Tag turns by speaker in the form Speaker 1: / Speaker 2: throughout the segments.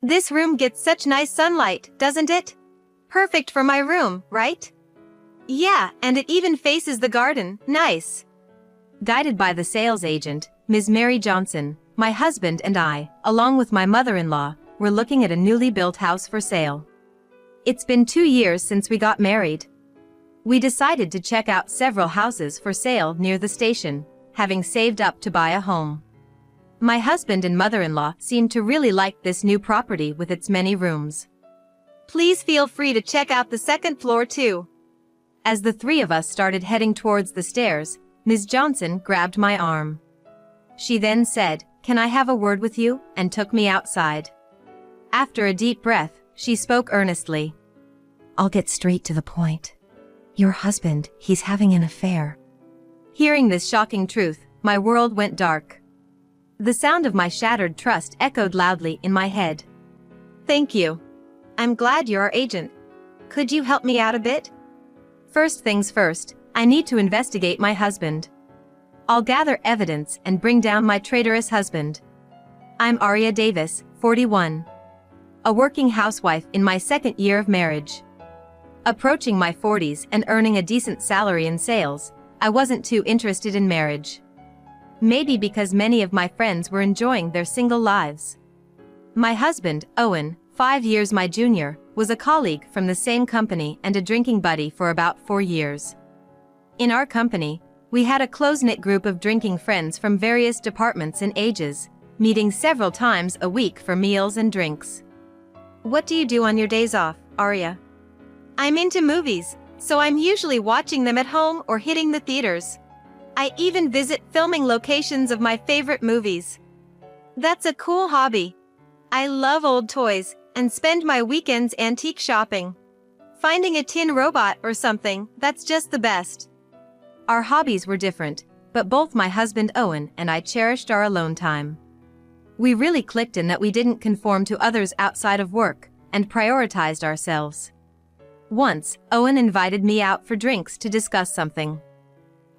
Speaker 1: This room gets such nice sunlight, doesn't it? Perfect for my room, right? Yeah, and it even faces the garden, nice. Guided by the sales agent, Ms. Mary Johnson, my husband and I, along with my mother-in-law, were looking at a newly built house for sale. It's been 2 years since we got married. We decided to check out several houses for sale near the station, having saved up to buy a home. My husband and mother-in-law seemed to really like this new property with its many rooms. Please feel free to check out the second floor too. As the three of us started heading towards the stairs, Ms. Johnson grabbed my arm. She then said, "Can I have a word with you?" and took me outside. After a deep breath, she spoke earnestly. "I'll get straight to the point. Your husband, he's having an affair." Hearing this shocking truth, my world went dark. The sound of my shattered trust echoed loudly in my head. "Thank you. I'm glad you're our agent. Could you help me out a bit?" "First things first, I need to investigate my husband. I'll gather evidence and bring down my traitorous husband. I'm Aria Davis, 41. A working housewife in my second year of marriage. Approaching my 40s and earning a decent salary in sales, I wasn't too interested in marriage. Maybe because many of my friends were enjoying their single lives. My husband, Owen, 5 years my junior, was a colleague from the same company and a drinking buddy for about 4 years. In our company, we had a close-knit group of drinking friends from various departments and ages, meeting several times a week for meals and drinks. "What do you do on your days off, Aria?" "I'm into movies, so I'm usually watching them at home or hitting the theaters. I even visit filming locations of my favorite movies." "That's a cool hobby. I love old toys and spend my weekends antique shopping. Finding a tin robot or something, that's just the best." Our hobbies were different, but both my husband Owen and I cherished our alone time. We really clicked in that we didn't conform to others outside of work and prioritized ourselves. Once, Owen invited me out for drinks to discuss something.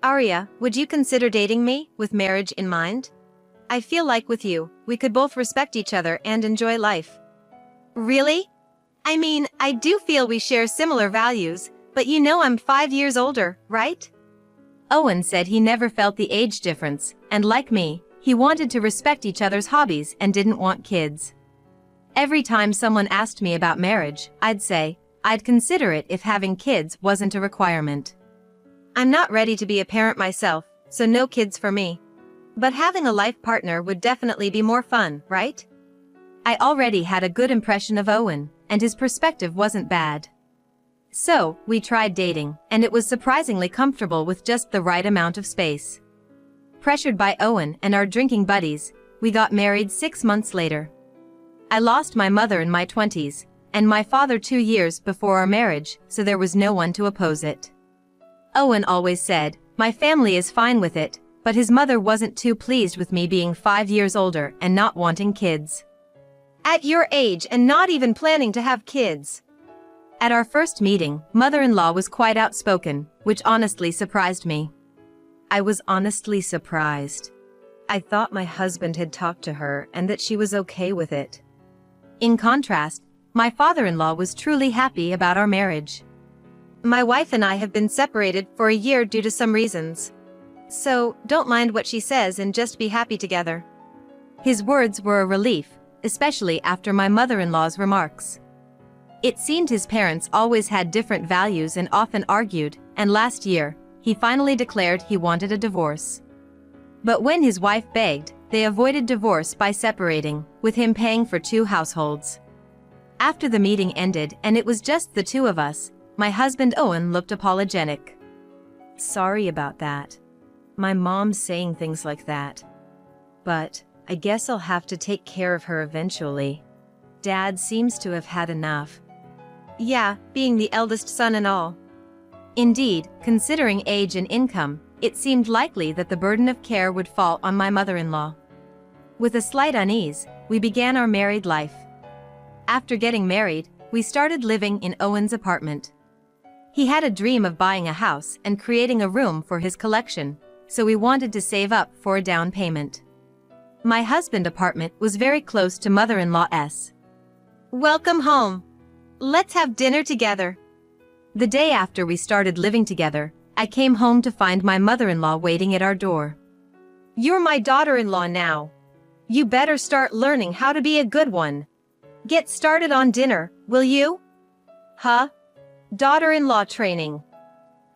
Speaker 1: "Aria, would you consider dating me, with marriage in mind? I feel like with you, we could both respect each other and enjoy life." "Really? I mean, I do feel we share similar values, but you know I'm 5 years older, right?" Owen said he never felt the age difference, and like me, he wanted to respect each other's hobbies and didn't want kids. Every time someone asked me about marriage, I'd say, I'd consider it if having kids wasn't a requirement. I'm not ready to be a parent myself, so no kids for me. But having a life partner would definitely be more fun, right? I already had a good impression of Owen, and his perspective wasn't bad. So, we tried dating, and it was surprisingly comfortable with just the right amount of space. Pressured by Owen and our drinking buddies, we got married 6 months later. I lost my mother in my 20s, and my father 2 years before our marriage, so there was no one to oppose it. Owen always said, "My family is fine with it," but his mother wasn't too pleased with me being 5 years older and not wanting kids. "At your age and not even planning to have kids." At our first meeting, mother-in-law was quite outspoken, which honestly surprised me. I was honestly surprised. I thought my husband had talked to her and that she was okay with it. In contrast, my father-in-law was truly happy about our marriage. "My wife and I have been separated for a year due to some reasons. So, don't mind what she says and just be happy together." His words were a relief, especially after my mother-in-law's remarks. It seemed his parents always had different values and often argued, and last year, he finally declared he wanted a divorce. But when his wife begged, they avoided divorce by separating, with him paying for 2 households. After the meeting ended and it was just the 2 of us, my husband Owen looked apologetic. "Sorry about that. My mom's saying things like that. But, I guess I'll have to take care of her eventually. Dad seems to have had enough." Yeah, being the eldest son and all. Indeed, considering age and income, it seemed likely that the burden of care would fall on my mother-in-law. With a slight unease, we began our married life. After getting married, we started living in Owen's apartment. He had a dream of buying a house and creating a room for his collection, so we wanted to save up for a down payment. My husband's apartment was very close to mother-in-law's. Welcome home. Let's have dinner together. The day after we started living together, I came home to find my mother-in-law waiting at our door. You're my daughter-in-law now. You better start learning how to be a good one. Get started on dinner, will you? Huh? Daughter-in-law training.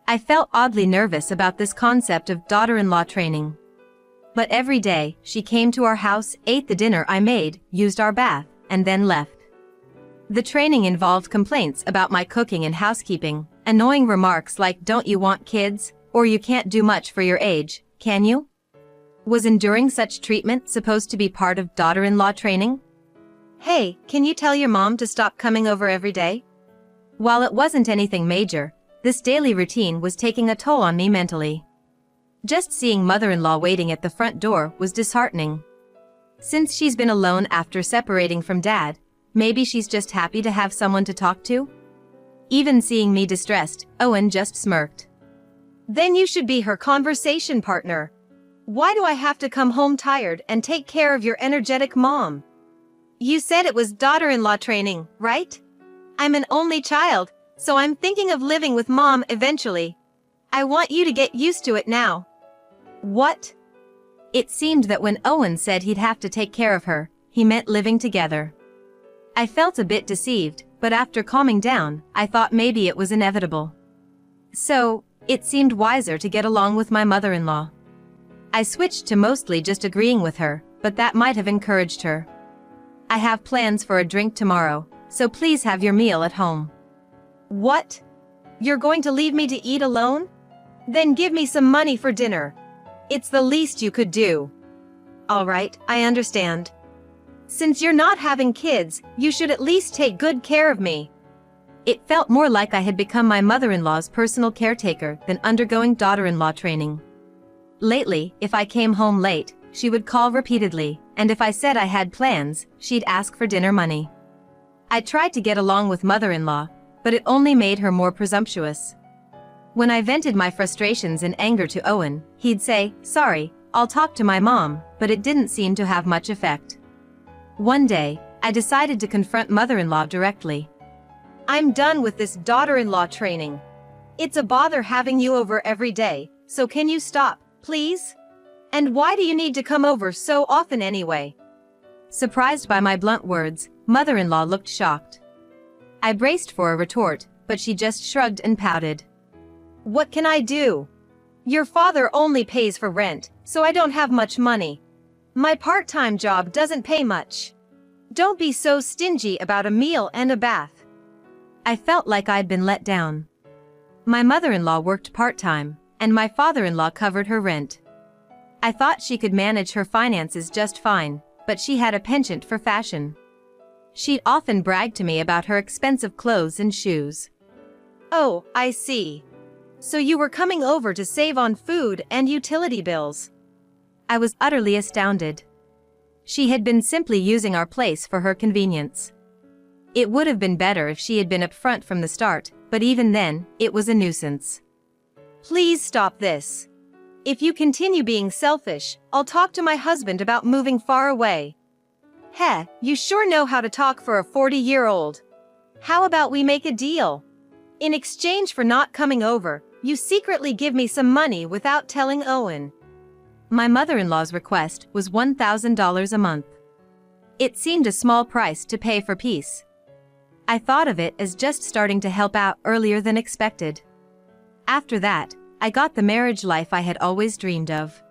Speaker 1: I felt oddly nervous about this concept of daughter-in-law training. But every day, she came to our house, ate the dinner I made, used our bath, and then left. The training involved complaints about my cooking and housekeeping, annoying remarks like "Don't you want kids?" or "You can't do much for your age, can you?" Was enduring such treatment supposed to be part of daughter-in-law training? Hey, can you tell your mom to stop coming over every day? While it wasn't anything major, this daily routine was taking a toll on me mentally. Just seeing mother-in-law waiting at the front door was disheartening. Since she's been alone after separating from dad, maybe she's just happy to have someone to talk to? Even seeing me distressed, Owen just smirked. Then you should be her conversation partner. Why do I have to come home tired and take care of your energetic mom? You said it was daughter-in-law training, right? I'm an only child, so I'm thinking of living with mom eventually. I want you to get used to it now. What? It seemed that when Owen said he'd have to take care of her, he meant living together. I felt a bit deceived, but after calming down, I thought maybe it was inevitable. So, it seemed wiser to get along with my mother-in-law. I switched to mostly just agreeing with her, but that might have encouraged her. I have plans for a drink tomorrow, so please have your meal at home. What? You're going to leave me to eat alone? Then give me some money for dinner. It's the least you could do. All right, I understand. Since you're not having kids, you should at least take good care of me. It felt more like I had become my mother-in-law's personal caretaker than undergoing daughter-in-law training. Lately, if I came home late, she would call repeatedly, and if I said I had plans, she'd ask for dinner money. I tried to get along with mother-in-law, but it only made her more presumptuous. When I vented my frustrations and anger to Owen, he'd say, "Sorry, I'll talk to my mom," but it didn't seem to have much effect. One day, I decided to confront mother-in-law directly. I'm done with this daughter-in-law training. It's a bother having you over every day, so can you stop, please? And why do you need to come over so often anyway? Surprised by my blunt words, mother-in-law looked shocked. I braced for a retort, but she just shrugged and pouted. What can I do? Your father only pays for rent, so I don't have much money. My part-time job doesn't pay much. Don't be so stingy about a meal and a bath. I felt like I'd been let down. My mother-in-law worked part-time, and my father-in-law covered her rent. I thought she could manage her finances just fine, but she had a penchant for fashion. She'd often brag to me about her expensive clothes and shoes. Oh, I see. So you were coming over to save on food and utility bills. I was utterly astounded. She had been simply using our place for her convenience. It would have been better if she had been upfront from the start, but even then, it was a nuisance. Please stop this. If you continue being selfish, I'll talk to my husband about moving far away. Heh, you sure know how to talk for a 40-year-old. How about we make a deal? In exchange for not coming over, you secretly give me some money without telling Owen. My mother-in-law's request was $1,000 a month. It seemed a small price to pay for peace. I thought of it as just starting to help out earlier than expected. After that, I got the marriage life I had always dreamed of.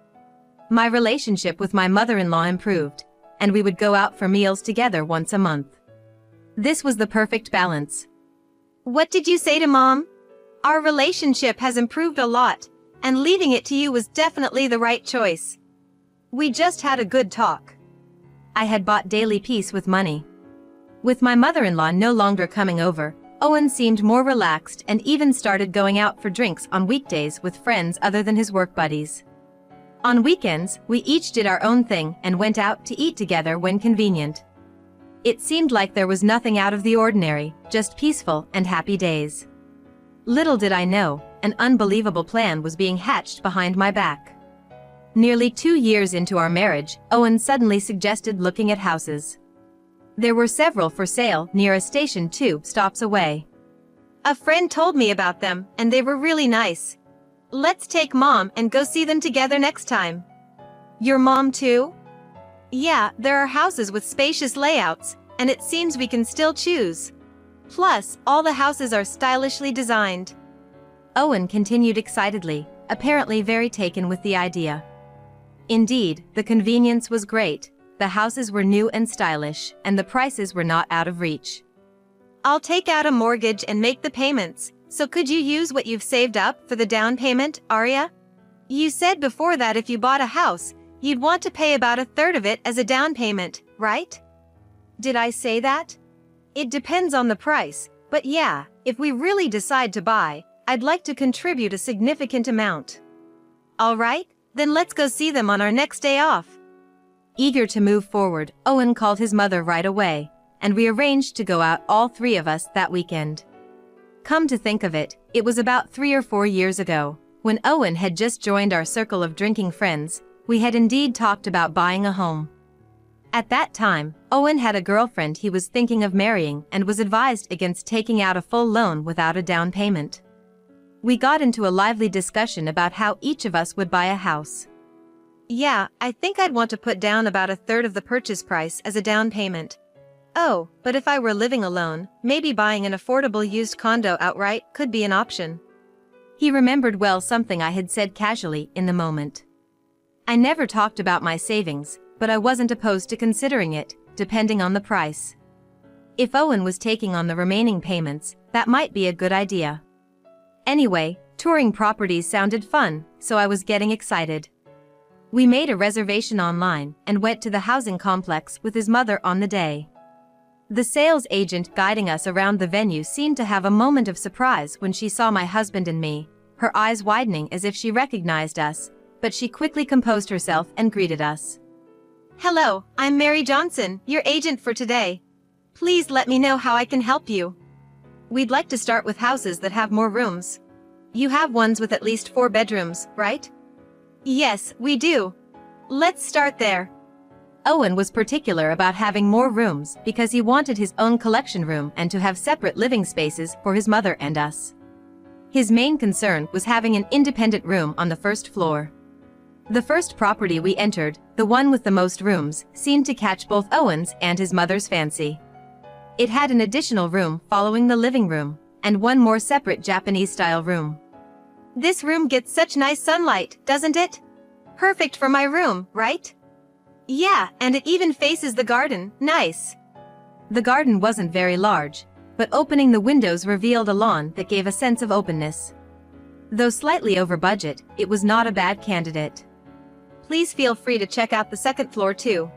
Speaker 1: My relationship with my mother-in-law improved, and we would go out for meals together once a month. This was the perfect balance. What did you say to Mom? Our relationship has improved a lot, and leaving it to you was definitely the right choice. We just had a good talk. I had bought daily peace with money. With my mother-in-law no longer coming over, Owen seemed more relaxed and even started going out for drinks on weekdays with friends other than his work buddies. On weekends, we each did our own thing and went out to eat together when convenient. It seemed like there was nothing out of the ordinary, just peaceful and happy days. Little did I know, an unbelievable plan was being hatched behind my back. Nearly 2 years into our marriage, Owen suddenly suggested looking at houses. There were several for sale near a station 2 stops away. A friend told me about them, and they were really nice. Let's take Mom and go see them together next time. Your mom too? Yeah, there are houses with spacious layouts, and it seems we can still choose. Plus, all the houses are stylishly designed. Owen continued excitedly, apparently very taken with the idea. Indeed, the convenience was great, the houses were new and stylish, and the prices were not out of reach. I'll take out a mortgage and make the payments, so could you use what you've saved up for the down payment, Arya? You said before that if you bought a house, you'd want to pay about 1/3 of it as a down payment, right? Did I say that? It depends on the price, but yeah, if we really decide to buy, I'd like to contribute a significant amount. All right, then let's go see them on our next day off. Eager to move forward, Owen called his mother right away, and we arranged to go out all 3 of us that weekend. Come to think of it, it was about 3 or 4 years ago, when Owen had just joined our circle of drinking friends, we had indeed talked about buying a home. At that time, Owen had a girlfriend he was thinking of marrying and was advised against taking out a full loan without a down payment. We got into a lively discussion about how each of us would buy a house. Yeah, I think I'd want to put down about 1/3 of the purchase price as a down payment. Oh, but if I were living alone, maybe buying an affordable used condo outright could be an option. He remembered well something I had said casually in the moment. I never talked about my savings, but I wasn't opposed to considering it, depending on the price. If Owen was taking on the remaining payments, that might be a good idea. Anyway, touring properties sounded fun, so I was getting excited. We made a reservation online and went to the housing complex with his mother on the day. The sales agent guiding us around the venue seemed to have a moment of surprise when she saw my husband and me, her eyes widening as if she recognized us, but she quickly composed herself and greeted us. Hello, I'm Mary Johnson, your agent for today. Please let me know how I can help you. We'd like to start with houses that have more rooms. You have ones with at least 4 bedrooms, right? Yes, we do. Let's start there. Owen was particular about having more rooms because he wanted his own collection room and to have separate living spaces for his mother and us. His main concern was having an independent room on the first floor. The first property we entered, the one with the most rooms, seemed to catch both Owen's and his mother's fancy. It had an additional room following the living room, and one more separate Japanese-style room. This room gets such nice sunlight, doesn't it? Perfect for my room, right? Yeah, and it even faces the garden, nice. The garden wasn't very large, but opening the windows revealed a lawn that gave a sense of openness. Though slightly over budget, it was not a bad candidate. Please feel free to check out the second floor too.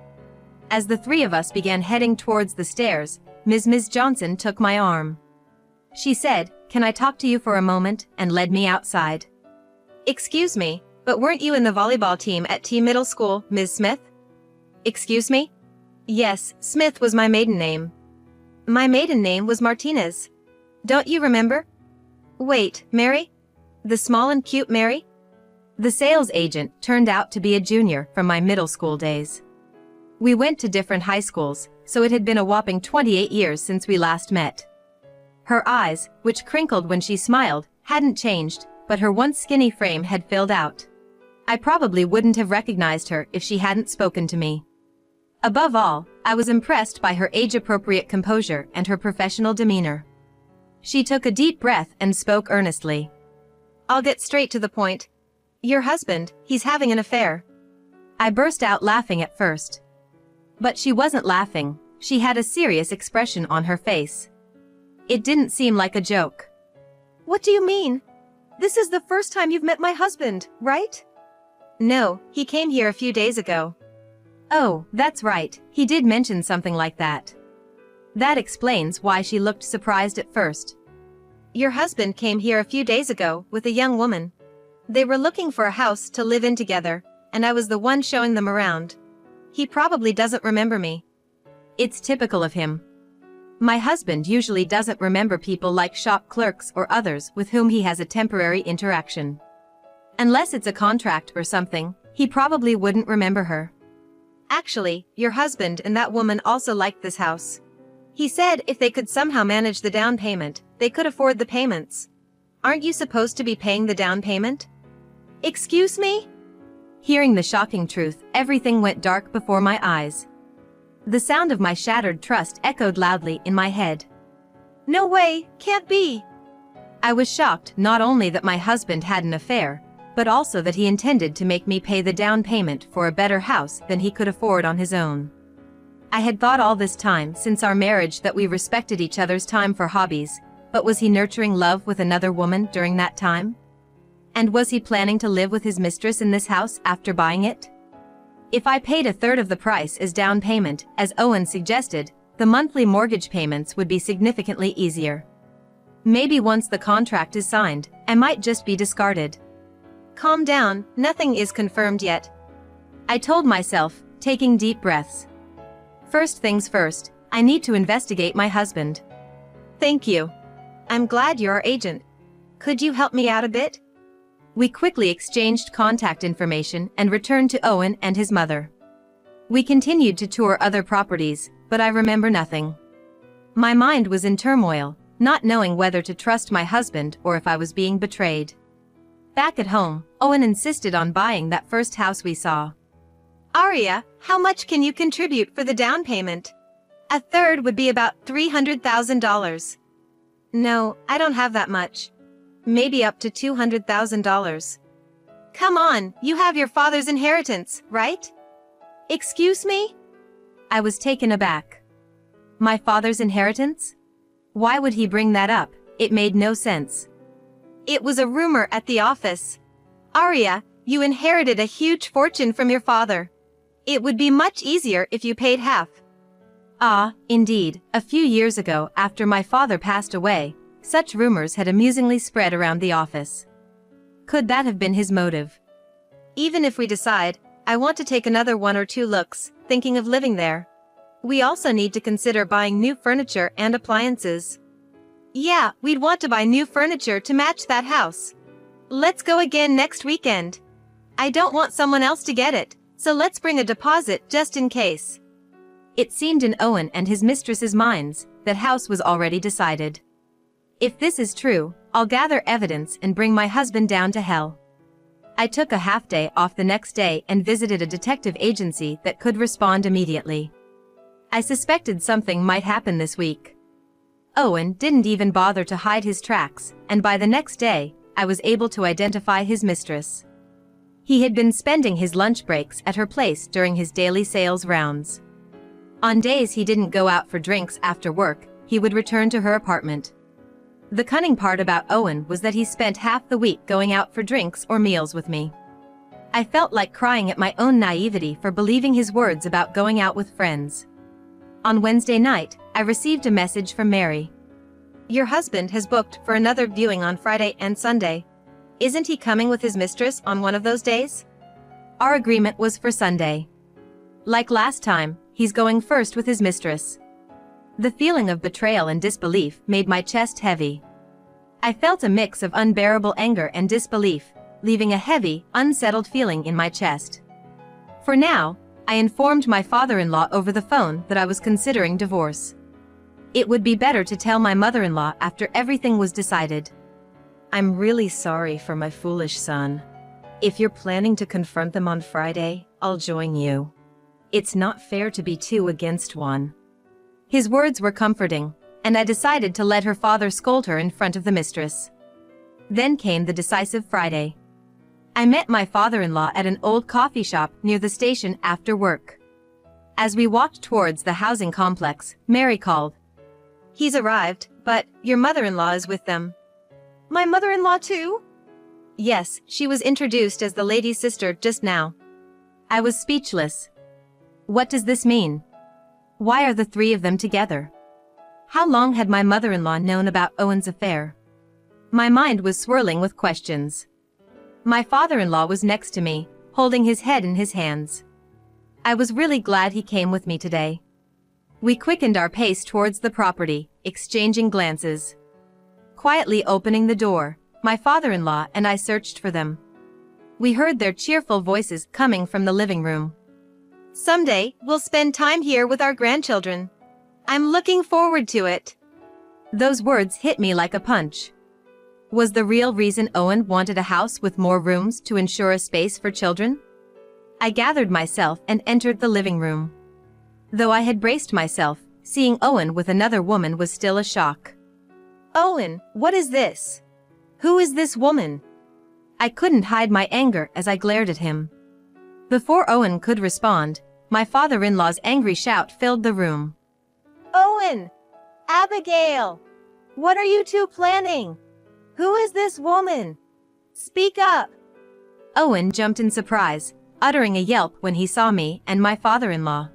Speaker 1: As the 3 of us began heading towards the stairs, Ms. Johnson took my arm. She said, "Can I talk to you for a moment?" and led me outside. Excuse me, but weren't you in the volleyball team at T Middle School, Ms. Smith? Excuse me? Yes, Smith was my maiden name. My maiden name was Martinez. Don't you remember? Wait, Mary? The small and cute Mary? The sales agent turned out to be a junior from my middle school days. We went to different high schools, so it had been a whopping 28 years since we last met. Her eyes, which crinkled when she smiled, hadn't changed, but her once skinny frame had filled out. I probably wouldn't have recognized her if she hadn't spoken to me. Above all, I was impressed by her age-appropriate composure and her professional demeanor. She took a deep breath and spoke earnestly. I'll get straight to the point. Your husband, he's having an affair. I burst out laughing at first. But she wasn't laughing, she had a serious expression on her face. It didn't seem like a joke. What do you mean? This is the first time you've met my husband, right? No, he came here a few days ago. Oh, that's right, he did mention something like that. That explains why she looked surprised at first. Your husband came here a few days ago with a young woman. They were looking for a house to live in together, and I was the one showing them around. He probably doesn't remember me. It's typical of him. My husband usually doesn't remember people like shop clerks or others with whom he has a temporary interaction. Unless it's a contract or something, he probably wouldn't remember her. Actually, your husband and that woman also liked this house. He said if they could somehow manage the down payment, they could afford the payments. Aren't you supposed to be paying the down payment? Excuse me? Hearing the shocking truth, everything went dark before my eyes. The sound of my shattered trust echoed loudly in my head. No way, can't be. I was shocked not only that my husband had an affair, but also that he intended to make me pay the down payment for a better house than he could afford on his own. I had thought all this time since our marriage that we respected each other's time for hobbies, but was he nurturing love with another woman during that time? And was he planning to live with his mistress in this house after buying it? If I paid a third of the price as down payment, as Owen suggested, the monthly mortgage payments would be significantly easier. Maybe once the contract is signed, I might just be discarded. Calm down, nothing is confirmed yet. I told myself, taking deep breaths. First things first, I need to investigate my husband. Thank you. I'm glad you're our agent. Could you help me out a bit? We quickly exchanged contact information and returned to Owen and his mother. We continued to tour other properties, but I remember nothing. My mind was in turmoil, not knowing whether to trust my husband or if I was being betrayed. Back at home, Owen insisted on buying that first house we saw. Aria, how much can you contribute for the down payment? A third would be about $300,000. No, I don't have that much. Maybe up to $200,000. Come on, you have your father's inheritance, right? Excuse me? I was taken aback. My father's inheritance? Why would he bring that up? It made no sense. It was a rumor at the office. Aria, you inherited a huge fortune from your father. It would be much easier if you paid half. Ah, indeed, a few years ago after my father passed away, such rumors had amusingly spread around the office. Could that have been his motive? Even if we decide, I want to take another 1 or 2 looks, thinking of living there. We also need to consider buying new furniture and appliances. Yeah, we'd want to buy new furniture to match that house. Let's go again next weekend. I don't want someone else to get it, so let's bring a deposit just in case. It seemed in Owen and his mistress's minds that house was already decided. If this is true, I'll gather evidence and bring my husband down to hell. I took a half day off the next day and visited a detective agency that could respond immediately. I suspected something might happen this week. Owen didn't even bother to hide his tracks, and by the next day, I was able to identify his mistress. He had been spending his lunch breaks at her place during his daily sales rounds. On days he didn't go out for drinks after work, he would return to her apartment. The cunning part about Owen was that he spent half the week going out for drinks or meals with me. I felt like crying at my own naivety for believing his words about going out with friends. On Wednesday night, I received a message from Mary. Your husband has booked for another viewing on Friday and Sunday. Isn't he coming with his mistress on one of those days? Our agreement was for Sunday. Like last time, he's going first with his mistress. The feeling of betrayal and disbelief made my chest heavy. I felt a mix of unbearable anger and disbelief, leaving a heavy, unsettled feeling in my chest. For now, I informed my father-in-law over the phone that I was considering divorce. It would be better to tell my mother-in-law after everything was decided. I'm really sorry for my foolish son. If you're planning to confront them on Friday, I'll join you. It's not fair to be 2 against 1. His words were comforting, and I decided to let her father scold her in front of the mistress. Then came the decisive Friday. I met my father-in-law at an old coffee shop near the station after work. As we walked towards the housing complex, Mary called. He's arrived, but your mother-in-law is with them. My mother-in-law too? Yes, she was introduced as the lady's sister just now. I was speechless. What does this mean? Why are the 3 of them together? How long had my mother-in-law known about Owen's affair? My mind was swirling with questions. My father-in-law was next to me, holding his head in his hands. I was really glad he came with me today. We quickened our pace towards the property, exchanging glances. Quietly opening the door, my father-in-law and I searched for them. We heard their cheerful voices coming from the living room. Someday, we'll spend time here with our grandchildren. I'm looking forward to it. Those words hit me like a punch. Was the real reason Owen wanted a house with more rooms to ensure a space for children? I gathered myself and entered the living room. Though I had braced myself, seeing Owen with another woman was still a shock. Owen, what is this? Who is this woman? I couldn't hide my anger as I glared at him. Before Owen could respond, my father-in-law's angry shout filled the room. Owen! Abigail! What are you two planning? Who is this woman? Speak up! Owen jumped in surprise, uttering a yelp when he saw me and my father-in-law.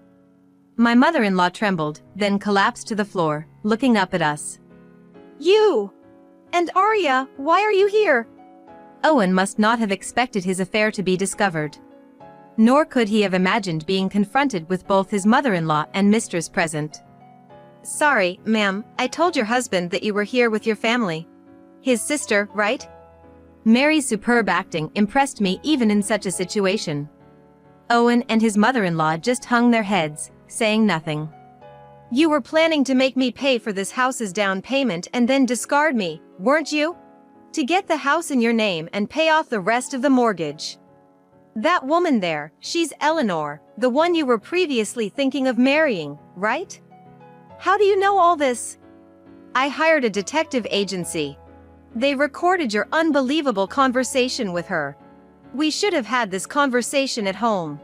Speaker 1: My mother-in-law trembled, then collapsed to the floor, looking up at us. You! And Arya, why are you here? Owen must not have expected his affair to be discovered. Nor could he have imagined being confronted with both his mother-in-law and mistress present. Sorry, ma'am, I told your husband that you were here with your family. His sister, right? Mary's superb acting impressed me even in such a situation. Owen and his mother-in-law just hung their heads, saying nothing. You were planning to make me pay for this house's down payment and then discard me, weren't you? To get the house in your name and pay off the rest of the mortgage. That woman there, she's Eleanor, the one you were previously thinking of marrying, right? How do you know all this? I hired a detective agency. They recorded your unbelievable conversation with her. We should have had this conversation at home.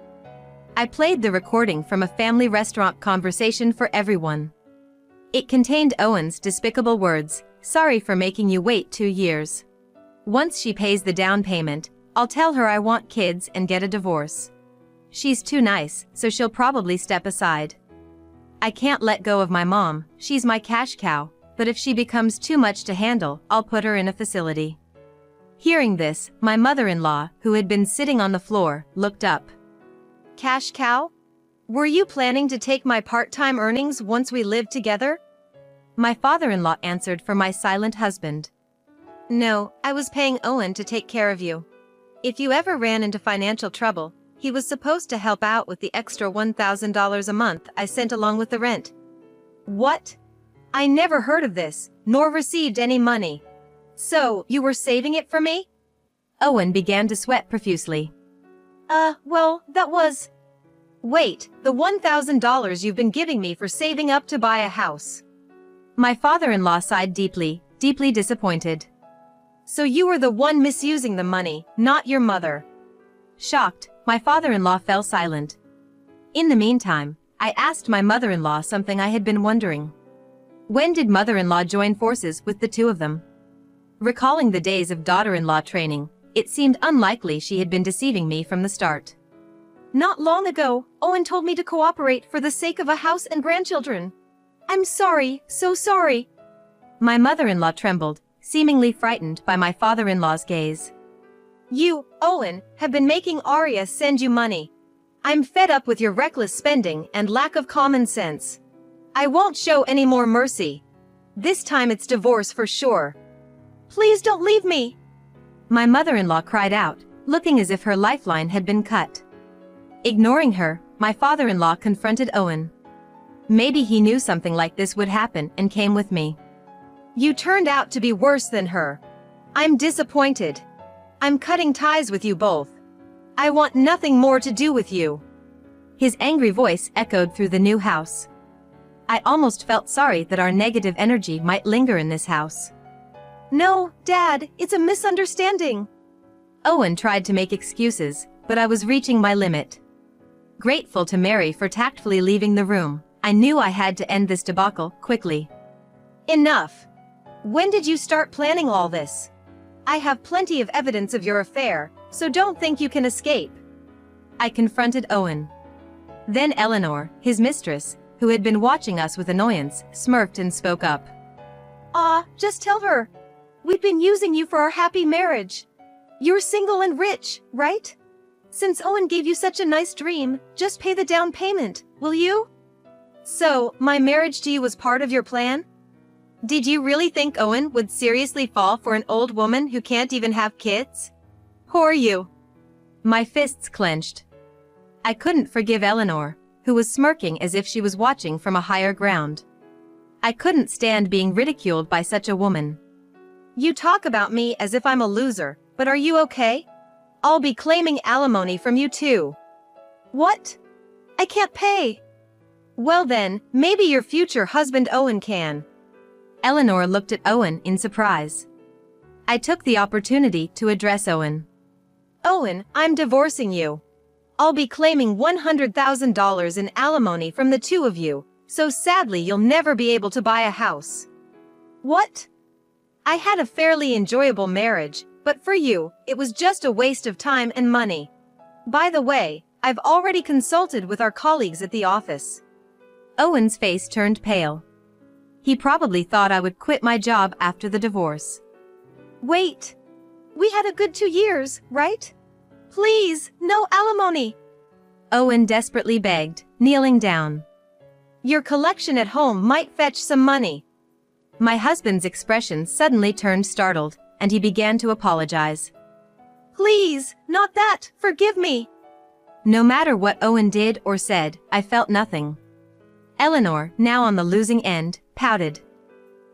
Speaker 1: I played the recording from a family restaurant conversation for everyone. It contained Owen's despicable words, "Sorry for making you wait 2 years. Once she pays the down payment, I'll tell her I want kids and get a divorce. She's too nice, so she'll probably step aside. I can't let go of my mom, she's my cash cow, but if she becomes too much to handle, I'll put her in a facility." Hearing this, my mother-in-law, who had been sitting on the floor, looked up. Cash cow? Were you planning to take my part-time earnings once we lived together? My father-in-law answered for my silent husband. No, I was paying Owen to take care of you. If you ever ran into financial trouble, he was supposed to help out with the extra $1,000 a month I sent along with the rent. What? I never heard of this, nor received any money. So, you were saving it for me? Owen began to sweat profusely. Well, that was... Wait, the $1,000 you've been giving me for saving up to buy a house. My father-in-law sighed deeply, deeply disappointed. So you were the one misusing the money, not your mother. Shocked, my father-in-law fell silent. In the meantime, I asked my mother-in-law something I had been wondering. When did mother-in-law join forces with the two of them? Recalling the days of daughter-in-law training, it seemed unlikely she had been deceiving me from the start. Not long ago, Owen told me to cooperate for the sake of a house and grandchildren. I'm sorry, so sorry. My mother-in-law trembled, seemingly frightened by my father-in-law's gaze. You, Owen, have been making Arya send you money. I'm fed up with your reckless spending and lack of common sense. I won't show any more mercy. This time it's divorce for sure. Please don't leave me. My mother-in-law cried out, looking as if her lifeline had been cut. Ignoring her, my father-in-law confronted Owen. Maybe he knew something like this would happen and came with me. You turned out to be worse than her. I'm disappointed. I'm cutting ties with you both. I want nothing more to do with you. His angry voice echoed through the new house. I almost felt sorry that our negative energy might linger in this house. No, Dad, it's a misunderstanding. Owen tried to make excuses, but I was reaching my limit. Grateful to Mary for tactfully leaving the room, I knew I had to end this debacle quickly. Enough. When did you start planning all this? I have plenty of evidence of your affair, so don't think you can escape. I confronted Owen. Then Eleanor, his mistress, who had been watching us with annoyance, smirked and spoke up. Just tell her. We've been using you for our happy marriage. You're single and rich, right? Since Owen gave you such a nice dream, just pay the down payment, will you? So, my marriage to you was part of your plan? Did you really think Owen would seriously fall for an old woman who can't even have kids? Who are you? My fists clenched. I couldn't forgive Eleanor, who was smirking as if she was watching from a higher ground. I couldn't stand being ridiculed by such a woman. You talk about me as if I'm a loser, but are you okay? I'll be claiming alimony from you too. What? I can't pay. Well then, maybe your future husband Owen can. Eleanor looked at Owen in surprise. I took the opportunity to address Owen. Owen, I'm divorcing you. I'll be claiming $100,000 in alimony from the two of you, so sadly you'll never be able to buy a house. What? I had a fairly enjoyable marriage, but for you, it was just a waste of time and money. By the way, I've already consulted with our colleagues at the office. Owen's face turned pale. He probably thought I would quit my job after the divorce. Wait. We had a good 2 years, right? Please, no alimony. Owen desperately begged, kneeling down. Your collection at home might fetch some money. My husband's expression suddenly turned startled, and he began to apologize. Please, not that, forgive me. No matter what Owen did or said, I felt nothing. Eleanor, now on the losing end, pouted.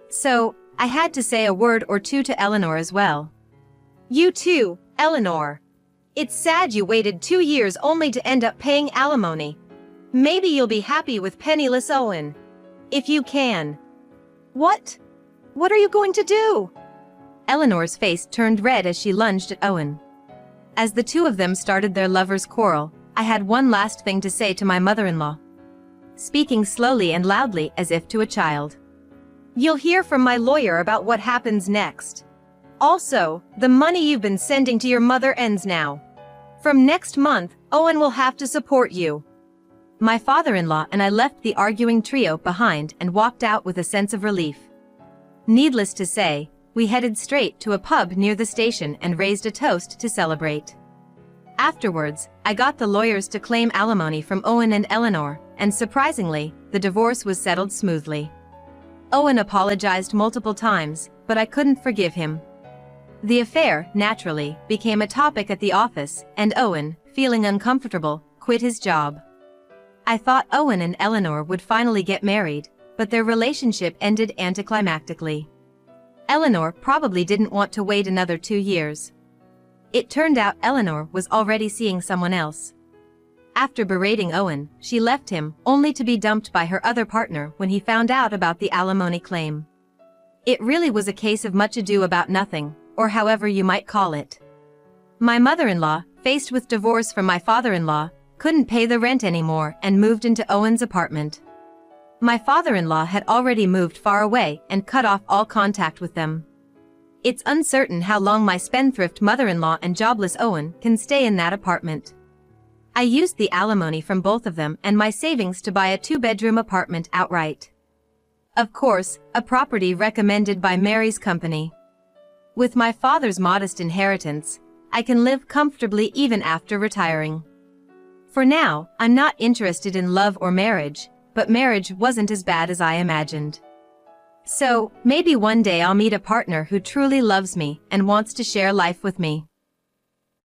Speaker 1: So, I had to say a word or two to Eleanor as well. You too, Eleanor. It's sad you waited 2 years only to end up paying alimony. Maybe you'll be happy with penniless Owen. If you can. What? What are you going to do? Eleanor's face turned red as she lunged at Owen. As the two of them started their lovers' quarrel, I had one last thing to say to my mother-in-law. Speaking slowly and loudly as if to a child. You'll hear from my lawyer about what happens next. Also, the money you've been sending to your mother ends now. From next month, Owen will have to support you. My father-in-law and I left the arguing trio behind and walked out with a sense of relief. Needless to say, we headed straight to a pub near the station and raised a toast to celebrate. Afterwards, I got the lawyers to claim alimony from Owen and Eleanor, and surprisingly, the divorce was settled smoothly. Owen apologized multiple times, but I couldn't forgive him. The affair, naturally, became a topic at the office, and Owen, feeling uncomfortable, quit his job. I thought Owen and Eleanor would finally get married, but their relationship ended anticlimactically. Eleanor probably didn't want to wait another 2 years. It turned out Eleanor was already seeing someone else. After berating Owen, she left him, only to be dumped by her other partner when he found out about the alimony claim. It really was a case of much ado about nothing, or however you might call it. My mother-in-law, faced with divorce from my father-in-law, couldn't pay the rent anymore and moved into Owen's apartment. My father-in-law had already moved far away and cut off all contact with them. It's uncertain how long my spendthrift mother-in-law and jobless Owen can stay in that apartment. I used the alimony from both of them and my savings to buy a 2-bedroom apartment outright. Of course, a property recommended by Mary's company. With my father's modest inheritance, I can live comfortably even after retiring. For now, I'm not interested in love or marriage, but marriage wasn't as bad as I imagined. So, maybe one day I'll meet a partner who truly loves me and wants to share life with me.